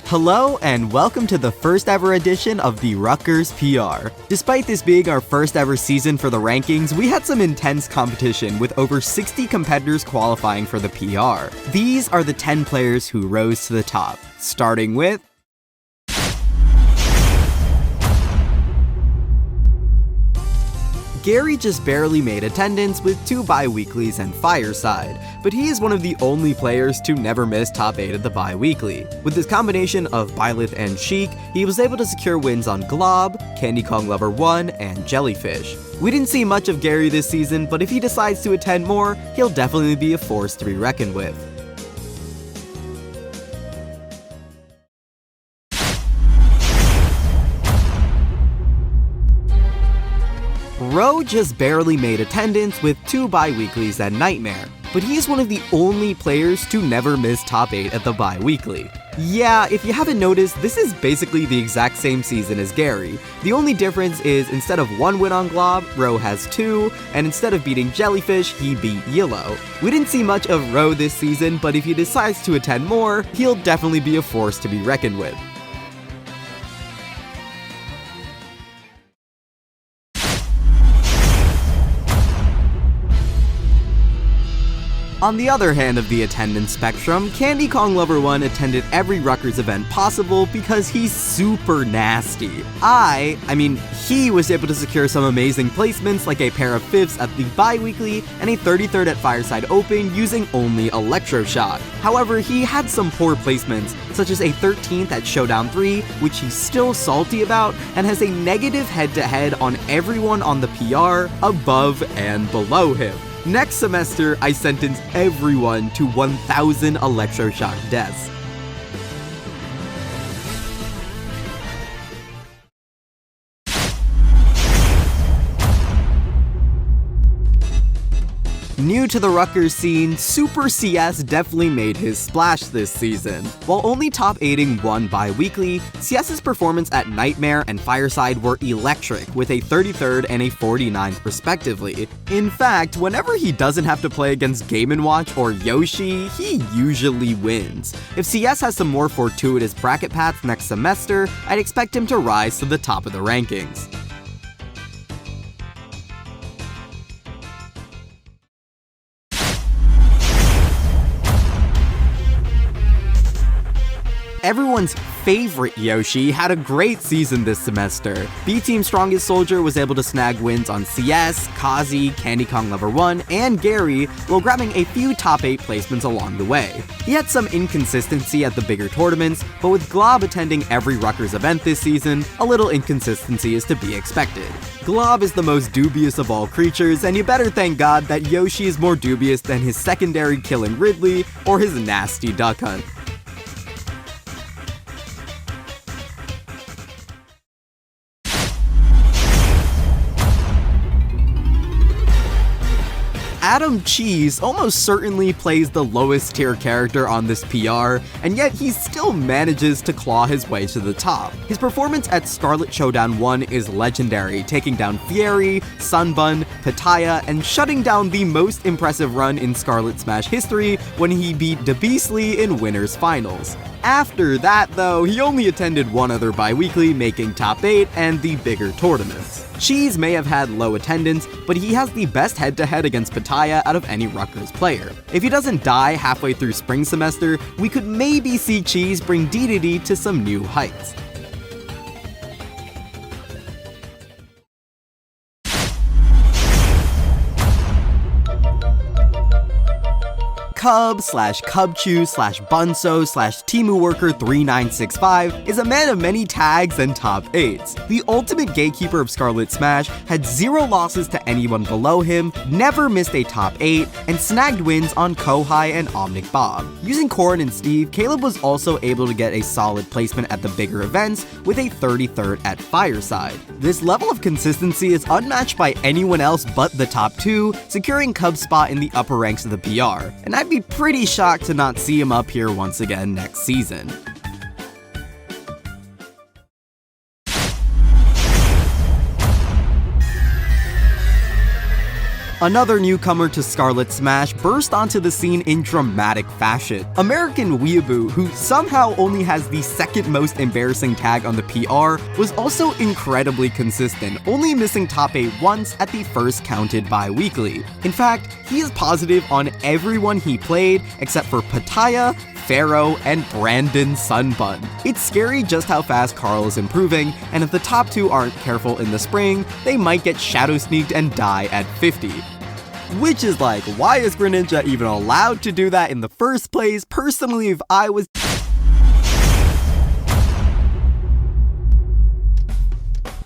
Hello and welcome to the first ever edition of the Rutgers PR. Despite this being our first ever season for the rankings, we had some intense competition with over 60 competitors qualifying for the PR. These are the 10 players who rose to the top, starting with Gary just barely made attendance with 2 bi-weeklies and Fireside, but he is one of the only players to never miss top 8 at the bi-weekly. With his combination of Byleth and Sheik, he was able to secure wins on Glob, Candy Kong Lover 1, and Jellyfish. We didn't see much of Gary this season, but if he decides to attend more, he'll definitely be a force to be reckoned with. Ro just barely made attendance with 2 bi-weeklies and Nightmare, but he is one of the only players to never miss top 8 at the bi-weekly. Yeah, if you haven't noticed, this is basically the exact same season as Gary. The only difference is instead of 1 win on Glob, Ro has 2, and instead of beating Jellyfish, he beat Yellow. We didn't see much of Ro this season, but if he decides to attend more, he'll definitely be a force to be reckoned with. On the other hand of the attendance spectrum, Candy Kong Lover 1 attended every Rutgers event possible because he's super nasty. He was able to secure some amazing placements like a pair of 5ths at the bi-weekly and a 33rd at Fireside Open using only Electroshock. However, he had some poor placements, such as a 13th at Showdown 3, which he's still salty about, and has a negative head-to-head on everyone on the PR above and below him. Next semester, I sentence everyone to 1,000 Electroshock deaths. New to the Rutgers scene, Super CS definitely made his splash this season. While only top 8ing 1 bi-weekly, CS's performance at Nightmare and Fireside were electric, with a 33rd and a 49th respectively. In fact, whenever he doesn't have to play against Game & Watch or Yoshi, he usually wins. If CS has some more fortuitous bracket paths next semester, I'd expect him to rise to the top of the rankings. Everyone's favorite Yoshi had a great season this semester. B-Team's strongest soldier was able to snag wins on CS, Kazi, Candy Kong Lover 1, and Gary, while grabbing a few top 8 placements along the way. He had some inconsistency at the bigger tournaments, but with Glob attending every Rutgers event this season, a little inconsistency is to be expected. Glob is the most dubious of all creatures, and you better thank God that Yoshi is more dubious than his secondary killing Ridley or his nasty duck hunt. Adam Cheese almost certainly plays the lowest tier character on this PR, and yet he still manages to claw his way to the top. His performance at Scarlet Showdown 1 is legendary, taking down Fieri, Sunbun, Pitaya, and shutting down the most impressive run in Scarlet Smash history when he beat DeBeastly in Winners Finals. After that, though, he only attended 1 other bi-weekly, making top 8 and the bigger tournaments. Cheese may have had low attendance, but he has the best head-to-head against Pitaya out of any Rutgers player. If he doesn't die halfway through spring semester, we could maybe see Cheese bring DDD to some new heights. Cub/Cubchew/Bunso/Timu Worker3965 is a man of many tags and top 8s. The ultimate gatekeeper of Scarlet Smash had 0 losses to anyone below him, never missed a top 8, and snagged wins on Kohai and Omnic Bob. Using Corin and Steve, Caleb was also able to get a solid placement at the bigger events with a 33rd at Fireside. This level of consistency is unmatched by anyone else but the top 2, securing Cub's spot in the upper ranks of the PR, and I'd be pretty shocked to not see him up here once again next season. Another newcomer to Scarlet Smash burst onto the scene in dramatic fashion. American Weeaboo, who somehow only has the second most embarrassing tag on the PR, was also incredibly consistent, only missing top 8 once at the first counted bi-weekly. In fact, he is positive on everyone he played except for Pattaya, Pharaoh, and Brandon Sunbun. It's scary just how fast Carl is improving, and if the top 2 aren't careful in the spring, they might get shadow sneaked and die at 50. Which is like, why is Greninja even allowed to do that in the first place? Personally, if I was...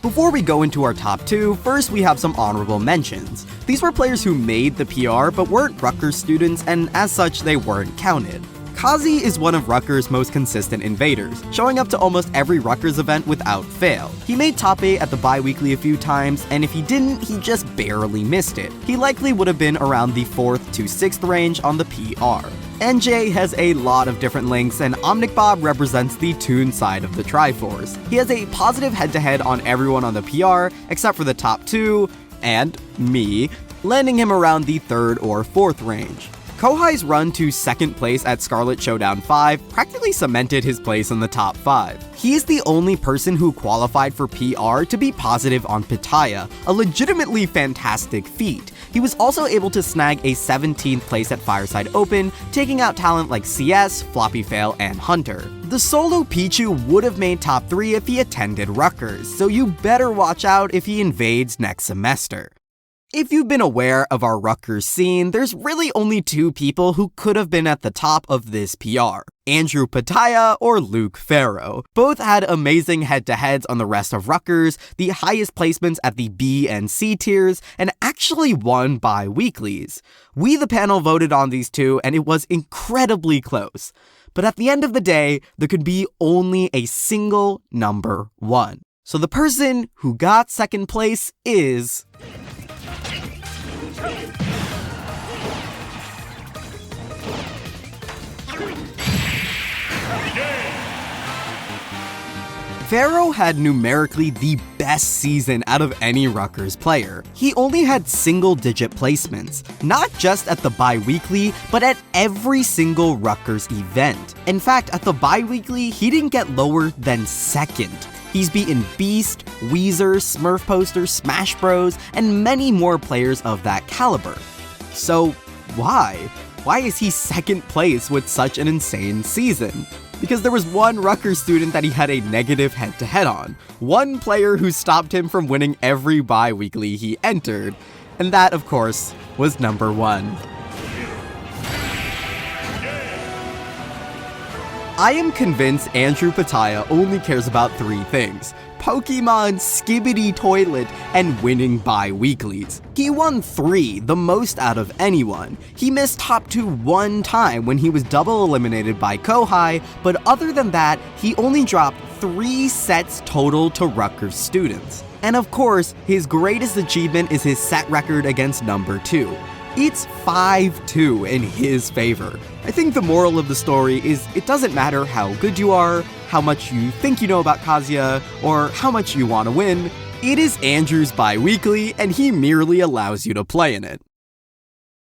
Before we go into our top 2, first we have some honorable mentions. These were players who made the PR but weren't Rutgers students, and as such they weren't counted. Kazi is one of Rutgers' most consistent invaders, showing up to almost every Rutgers event without fail. He made top 8 at the bi-weekly a few times, and if he didn't, he just barely missed it. He likely would have been around the 4th to 6th range on the PR. NJ has a lot of different links, and Omnic Bob represents the Toon side of the Triforce. He has a positive head-to-head on everyone on the PR, except for the top 2, and me, landing him around the 3rd or 4th range. Kohai's run to 2nd place at Scarlet Showdown 5 practically cemented his place in the top 5. He is the only person who qualified for PR to be positive on Pattaya, a legitimately fantastic feat. He was also able to snag a 17th place at Fireside Open, taking out talent like CS, Floppy Fail, and Hunter. The solo Pichu would have made top 3 if he attended Rutgers, so you better watch out if he invades next semester. If you've been aware of our Rutgers scene, there's really only 2 people who could have been at the top of this PR. Andrew Pattaya or Luke Pharaoh. Both had amazing head-to-heads on the rest of Rutgers, the highest placements at the B and C tiers, and actually won bi-weeklies. We the panel voted on these 2, and it was incredibly close. But at the end of the day, there could be only a single number 1. So the person who got 2nd place is... Pharaoh had numerically the best season out of any Rutgers player. He only had single-digit placements, not just at the bi-weekly, but at every single Rutgers event. In fact, at the bi-weekly, he didn't get lower than 2nd. He's beaten Beast, Weezer, Smurf Poster, Smash Bros, and many more players of that caliber. So, why? Why is he 2nd place with such an insane season? Because there was one Rutgers student that he had a negative head-to-head on. One player who stopped him from winning every bi-weekly he entered. And that, of course, was number 1. I am convinced Andrew Pattaya only cares about 3 things: Pokemon, Skibidi Toilet, and winning bi-weeklies. He won 3, the most out of anyone. He missed top 2 1 time when he was double eliminated by Kohai, but other than that, he only dropped 3 sets total to Rutgers students. And of course, his greatest achievement is his set record against number 2. It's 5-2 in his favor. I think the moral of the story is it doesn't matter how good you are, how much you think you know about Kazuya, or how much you want to win. It is Andrew's bi-weekly, and he merely allows you to play in it.